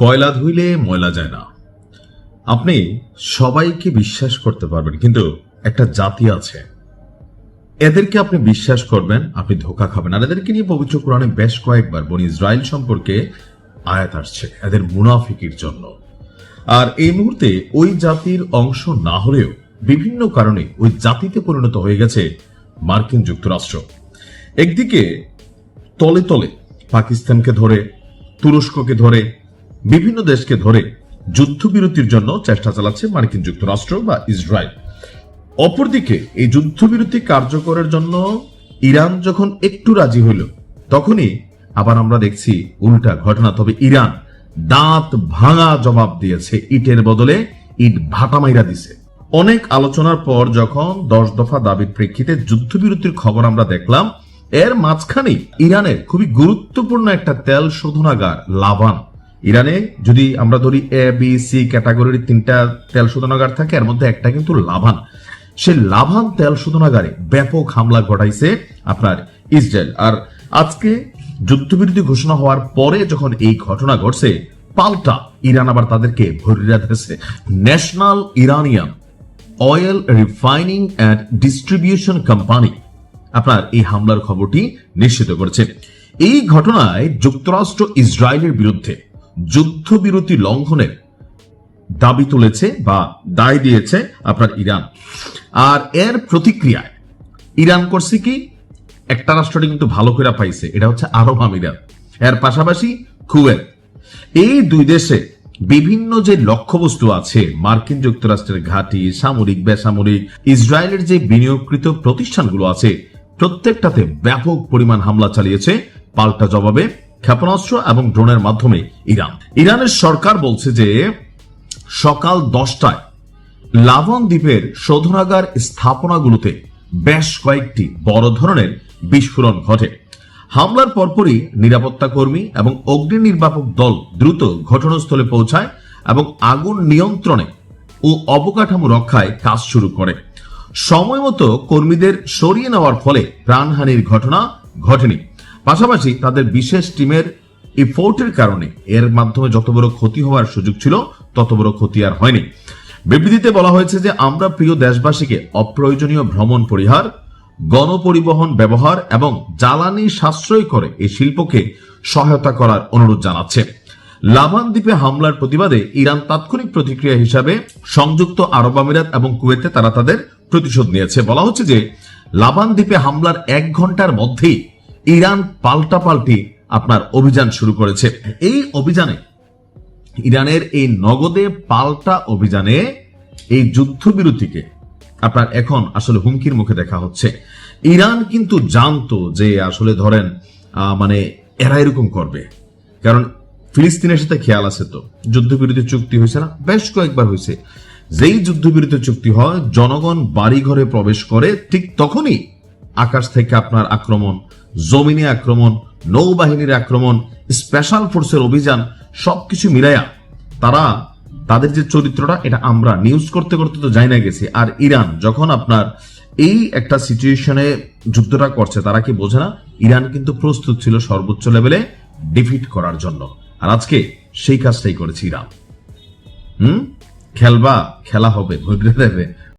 কয়লা ধুইলে ময়লা যায় না। আপনি সবাইকে বিশ্বাস করতে পারবেন, কিন্তু একটা জাতি আছে, এদেরকে আপনি বিশ্বাস করবেন, আপনি ধোঁকা খাবেন। আর এদেরকে নিয়ে পবিত্র কোরআনে বেশ কয়েকবার বনি ইসরাইল সম্পর্কে আয়াত আসছে, এদের মুনাফিকির জন্য। আর এই মুহূর্তে ওই জাতির অংশ না হলেও বিভিন্ন কারণে ওই জাতিতে পরিণত হয়ে গেছে মার্কিন যুক্তরাষ্ট্র। একদিকে তলে তলে পাকিস্তানকে ধরে, তুরস্ককে ধরে, বিভিন্ন দেশকে ধরে যুদ্ধবিরতির জন্য চেষ্টা চালাচ্ছে মার্কিন যুক্তরাষ্ট্র বা ইসরায়েল। অপরদিকে এই যুদ্ধবিরতি কার্যকরের জন্য ইরান যখন একটু রাজি হইল, তখনই আবার আমরা দেখছি উল্টা ঘটনা। তবে ইরান দাঁত ভাঙা জবাব দিয়েছে, ইটের বদলে ইট ভাটা মাইরা দিছে। অনেক আলোচনার পর যখন 10 দফা দাবির প্রেক্ষিতে যুদ্ধবিরতির খবর আমরা দেখলাম, এর মাঝখানে ইরানের খুবই গুরুত্বপূর্ণ একটা তেল শোধনাগার লাভান, ইরানে যদি আমরা ধরি এ বি সি ক্যাটাগরির 3টা তেল শোধনাগার থাকে, এর মধ্যে একটা কিন্তু লাভান। সে লাভান তেল শোধনাগারে ব্যাপক হামলা ঘটাইছে আপনার ইসরায়েল। আর আজকে যুদ্ধবিরতি ঘোষণা হওয়ার পরে যখন এই ঘটনা ঘটছে, পাল্টা ইরান আবার তাদেরকে ভরিয়া দিয়েছে। National Iranian oil refining and distribution company আপনার এই হামলার খবরটি নিশ্চিত করেছে। এই ঘটনায় যুক্তরাষ্ট্র ইসরায়েলের বিরুদ্ধে যুদ্ধবিরতি লঙ্ঘনের দাবি তুলেছে বা দায় দিয়েছে আপনার ইরান। আর এর প্রতিক্রিয়ায় ইরান করছে কি, একটা রাষ্ট্রটি কিন্তু ভালো করে পাইছে, এটা হচ্ছে আরব আমিরাত, এর পাশাপাশি কুয়েত। এই দুই দেশে বিভিন্ন যে লক্ষ্যবস্তু আছে, মার্কিন যুক্তরাষ্ট্রের ঘাঁটি, সামরিক, বেসামরিক, ইসরায়েলের যে বিনিয়োগকৃত প্রতিষ্ঠানগুলো আছে, প্রত্যেকটাতে ব্যাপক পরিমাণ হামলা চালিয়েছে পাল্টা জবাবে ক্ষেপণাস্ত্র এবং ড্রোনের মাধ্যমে ইরান। ইরানের সরকার বলছে যে সকাল 10টায় লাভন দ্বীপের শোধনাগার স্থাপনাগুলোতে বেশ কয়েকটি বড় ধরনের বিস্ফোরণ ঘটে। হামলার পরপরই নিরাপত্তা কর্মী এবং অগ্নি নির্বাপক দল দ্রুত ঘটনাস্থলে পৌঁছায় এবং আগুন নিয়ন্ত্রণে ও অবকাঠামো রক্ষায় কাজ শুরু করে। সময় মতো কর্মীদের সরিয়ে নেওয়ার ফলে প্রাণহানির ঘটনা ঘটেনি। পাশাপাশি তাদের বিশেষ টিমের এফোর্টের কারণে এর মাধ্যমে যত বড় ক্ষতি হওয়ার সুযোগ ছিল তত বড় ক্ষতি আর হয়নি। বিবৃতিতে বলা হয়েছে যে আমরা প্রিয় দেশবাসীকে অপ্রয়োজনীয় ভ্রমণ পরিহার, গণপরিবহন ব্যবহার এবং জ্বালানি সাশ্রয় করে এই শিল্পকে সহায়তা করার অনুরোধ জানাচ্ছে। লাভান দ্বীপে হামলার প্রতিবাদে ইরান তাৎক্ষণিক প্রতিক্রিয়া হিসাবে সংযুক্ত আরব আমিরাত এবং কুয়েতে তারা তাদের প্রতিশোধ নিয়েছে। বলা হচ্ছে যে লাভান দ্বীপে হামলার 1 ঘন্টার মধ্যেই ইরান পাল্টাপাল্টি আপনার অভিযান শুরু করেছে। এই অভিযানে ইরানের এই নগদে পাল্টা অভিযানে এই যুদ্ধবিরতিকে আপনার এখন আসলে হুমকির মুখে দেখা হচ্ছে। ইরান কিন্তু জানতো যে আসলে ধরেন মানে এরা এরকম করবে, কারণ ফিলিস্তিনের সাথে খেয়াল আছে, তো যুদ্ধবিরতি চুক্তি হয়েছে না, বেশ কয়েকবার হয়েছে। যেই যুদ্ধবিরতি চুক্তি হয়, জনগণ বাড়ি ঘরে প্রবেশ করে, ঠিক তখনই আকাশ থেকে আপনার আক্রমণ, জমিনে আক্রমণ, নৌবাহিনীর আক্রমণ, স্পেশাল ফোর্সের অভিযান, সবকিছু মিলাইয়া তারা তাদের যে চরিত্রটা, এটা আমরা নিউজ করতে করতে তো যাই না গেছি। আর ইরান যখন আপনার এই একটা সিচুয়েশনে যুদ্ধটা করছে, তারা কি বোঝে না ইরান কিন্তু প্রস্তুত ছিল সর্বোচ্চ লেভেলে ডিফিট করার জন্য। আর আজকে সেই কাজটাই করেছে ইরান। খেলবা, খেলা হবে, ভোট দেবে।